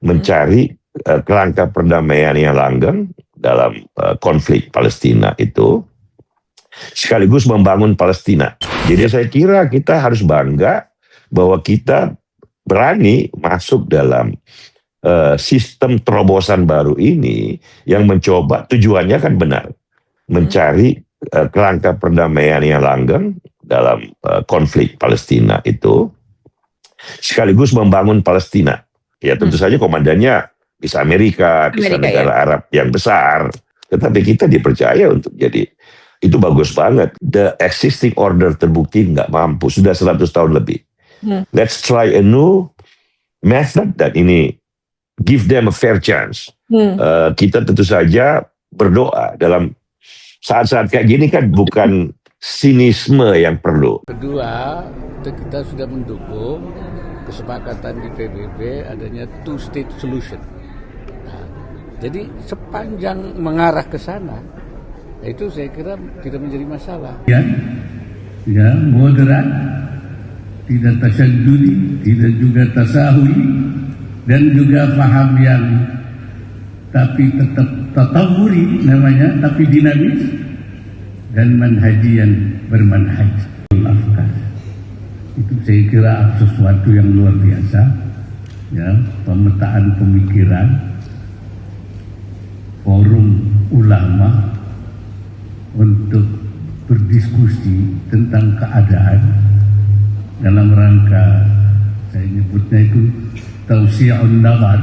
mencari kerangka perdamaian yang langgeng dalam konflik Palestina itu, sekaligus membangun Palestina. Jadi saya kira kita harus bangga bahwa kita berani masuk dalam sistem terobosan baru ini yang mencoba, tujuannya kan benar, mencari kerangka perdamaian yang langgeng dalam konflik Palestina itu, sekaligus membangun Palestina. Ya tentu saja komandannya bisa Amerika, bisa negara Arab yang besar, tetapi kita dipercaya untuk jadi. Itu bagus banget. The existing order terbukti nggak mampu, sudah 100 tahun lebih. Let's try a new method dan ini give them a fair chance. Kita tentu saja berdoa dalam saat-saat kayak gini kan bukan sinisme yang perlu. Kedua, kita sudah mendukung kesepakatan di PBB adanya two-state solution. Nah, jadi sepanjang mengarah ke sana, itu saya kira tidak menjadi masalah. Ya, moderat, tidak tasyadudi, tidak juga tasahuli, dan juga paham yang tapi tetap tatawuri namanya, tapi dinamis, dan manhaji yang bermanhaj. Itu saya kira sesuatu yang luar biasa, ya, pemetaan pemikiran, forum ulama untuk berdiskusi tentang keadaan dalam rangka, saya nyebutnya itu tausi'un nazar,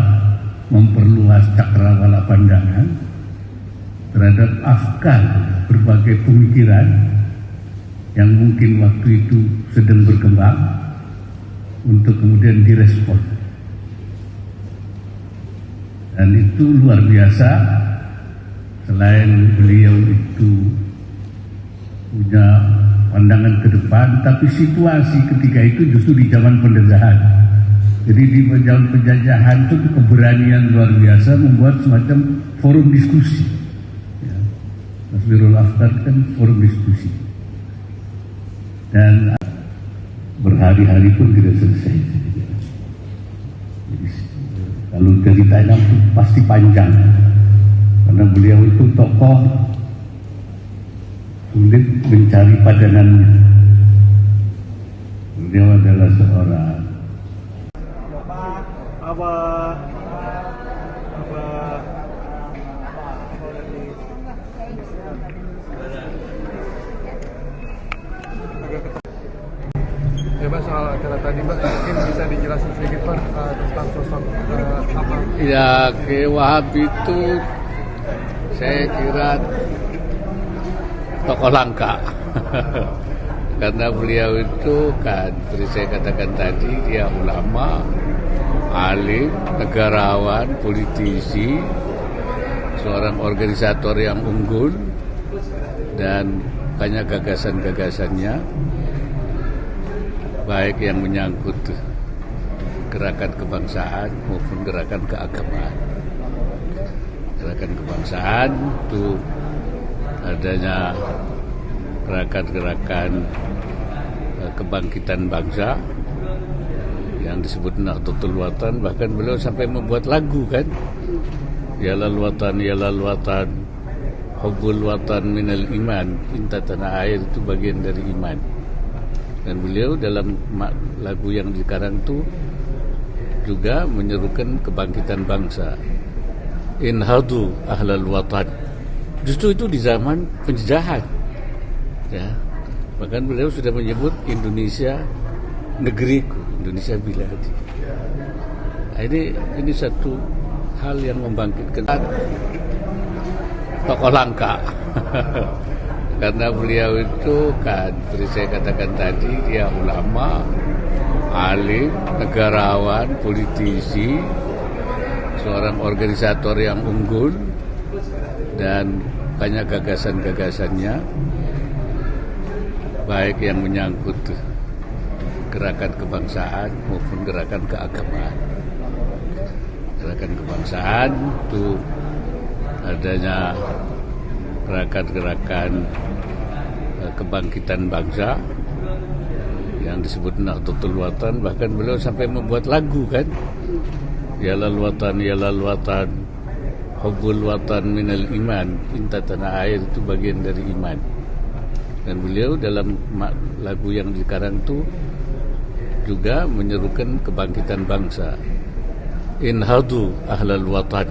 memperluas cakrawala pandangan terhadap afkar berbagai pemikiran yang mungkin waktu itu sedang berkembang untuk kemudian direspon. Dan itu luar biasa. Selain beliau itu punya pandangan ke depan, tapi situasi ketika itu justru di zaman penjajahan. Jadi di zaman penjajahan itu keberanian luar biasa membuat semacam forum diskusi. Ya. Taswirul Afkar kan forum diskusi. Dan berhari-hari pun tidak selesai. Jadi, kalau ceritanya pasti panjang. Karena beliau itu tokoh sulit mencari padanannya. Beliau adalah seorang Ya Pak, soal acara tadi Pak, mungkin bisa dijelasin sedikit Pak tentang sosok apa? Ya, ke Wahab itu saya kira tokoh langka. Karena beliau itu kan, seperti saya katakan tadi, dia ulama, alim, negarawan, politisi, seorang organisator yang unggul, dan banyak gagasan-gagasannya, baik yang menyangkut gerakan kebangsaan maupun gerakan keagamaan. Gerakan kebangsaan itu adanya gerakan-gerakan kebangkitan bangsa yang disebut Nahdlatul Watan, bahkan beliau sampai membuat lagu kan, ya lal watan, hubbul watan minal iman, cinta tanah air itu bagian dari iman. Dan beliau dalam lagu yang dikarang itu juga menyerukan kebangkitan bangsa. Inhadu ahlal watan. Justru itu di zaman penjajahan. Ya. Bahkan beliau sudah menyebut Indonesia negeriku, Indonesia biladi. Nah, ini satu hal yang membangkitkan tokoh langka. Karena beliau itu kan, seperti saya katakan tadi, dia ulama, alim, negarawan, politisi, seorang organisator yang unggul, dan banyak gagasan-gagasannya, baik yang menyangkut gerakan kebangsaan maupun gerakan keagamaan. Gerakan kebangsaan itu adanya gerakan-gerakan kebangkitan bangsa yang disebut Nahdlatul Watan, bahkan beliau sampai membuat lagu kan, ya lal watan, hubbul watan minal iman. Cinta tanah air itu bagian dari iman. Dan beliau dalam lagu yang dikarang itu juga menyerukan kebangkitan bangsa. Inhadu ahlal watan.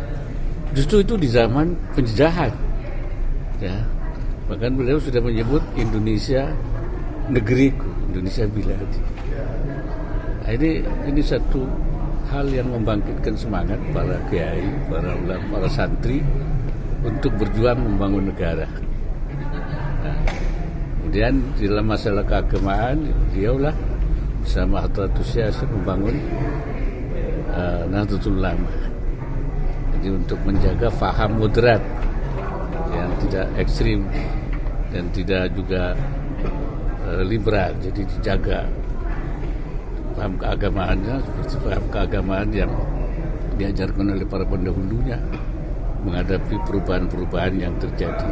Justru itu di zaman penjajahan. Ya. Bahkan beliau sudah menyebut Indonesia negeriku, Indonesia biladi. Nah, ini satu hal yang membangkitkan semangat para kiai, para ulama, para santri untuk berjuang membangun negara. Nah, kemudian dalam masalah keagamaan, dialah bersama Hadratus Yasir membangun Nahdlatul Ulama. Jadi untuk menjaga faham moderat yang tidak ekstrim dan tidak juga liberal, jadi dijaga paham keagamaannya seperti paham keagamaan yang diajarkan oleh para pendahulunya menghadapi perubahan-perubahan yang terjadi.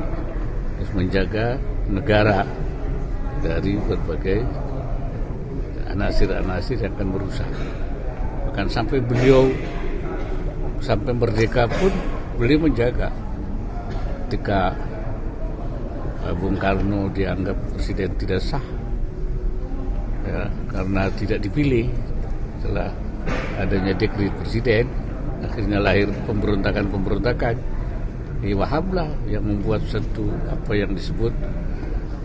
Terus menjaga negara dari berbagai anasir-anasir yang akan merusak. Bahkan sampai beliau sampai merdeka pun beliau menjaga. Ketika Bung Karno dianggap presiden tidak sah ya, karena tidak dipilih setelah adanya dekret presiden, akhirnya lahir pemberontakan. Wahab lah yang membuat satu apa yang disebut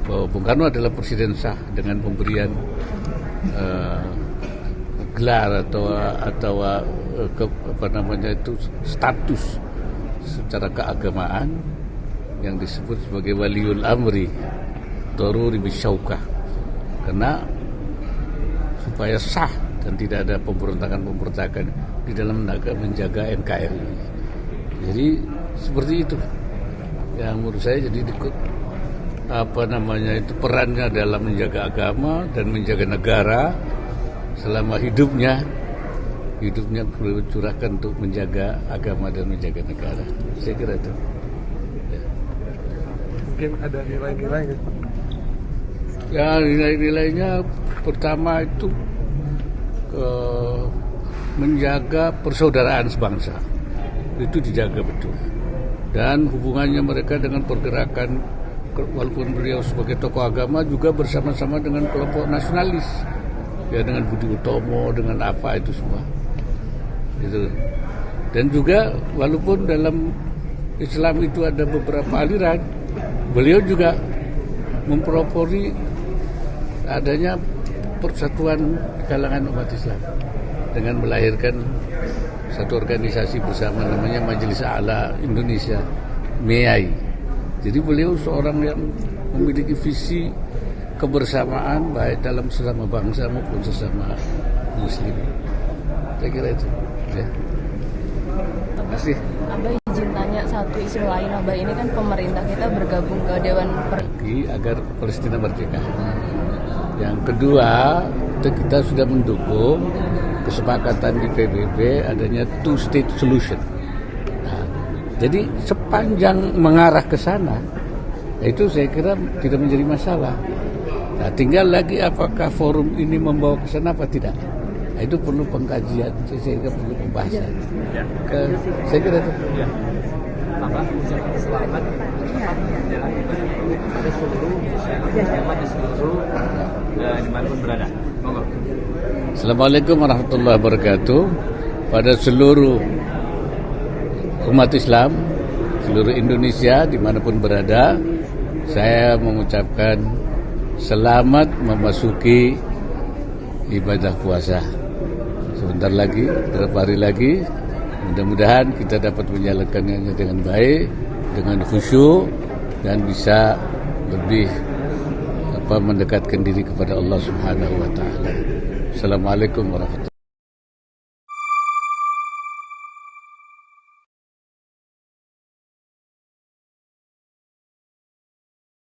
bahwa Bung Karno adalah presiden sah dengan pemberian gelar atau status secara keagamaan yang disebut sebagai waliul amri daruri bisyaukah, karena supaya sah dan tidak ada pemberontakan di dalam menjaga NKRI. Jadi seperti itu yang menurut saya jadi perannya dalam menjaga agama dan menjaga negara selama hidupnya beliau curahkan untuk menjaga agama dan menjaga negara. Saya kira itu. Ya. Mungkin ada nilai-nilai gitu. Ya, nilai-nilainya pertama itu menjaga persaudaraan sebangsa. Itu dijaga betul. Dan hubungannya mereka dengan pergerakan, walaupun beliau sebagai tokoh agama juga bersama-sama dengan kelompok nasionalis. Ya, dengan Budi Utomo, dengan apa itu semua. Gitu. Dan juga walaupun dalam Islam itu ada beberapa aliran, beliau juga mempelopori adanya persatuan kalangan umat Islam dengan melahirkan satu organisasi bersama namanya Majelis A'la Indonesia, MEAI. Jadi beliau seorang yang memiliki visi kebersamaan baik dalam sesama bangsa maupun sesama muslim. Saya kira itu. Ya. Terima kasih. Abah izin tanya satu isu lain. Abah, ini kan pemerintah kita bergabung ke Dewan agar Palestina merdeka. Yang kedua, kita sudah mendukung kesepakatan di PBB adanya two-state solution. Nah, jadi sepanjang mengarah ke sana, itu saya kira tidak menjadi masalah. Nah, tinggal lagi apakah forum ini membawa ke sana apa tidak. Nah, itu perlu pengkajian, saya kira perlu pembahasan. Ya. Saya kira itu. Ya. Bapak ucapkan selamat menjalankan pada seluruh siapa di seluruh dimanapun berada. Monggo. Assalamualaikum warahmatullahi wabarakatuh. Pada seluruh umat Islam, seluruh Indonesia dimanapun berada, saya mengucapkan selamat memasuki ibadah puasa. Sebentar lagi, beberapa hari lagi, mudah-mudahan kita dapat menjalankannya dengan baik, dengan khusyuk, dan bisa lebih mendekatkan diri kepada Allah Subhanahu wa Ta'ala. Assalamualaikum warahmatullahi wabarakatuh.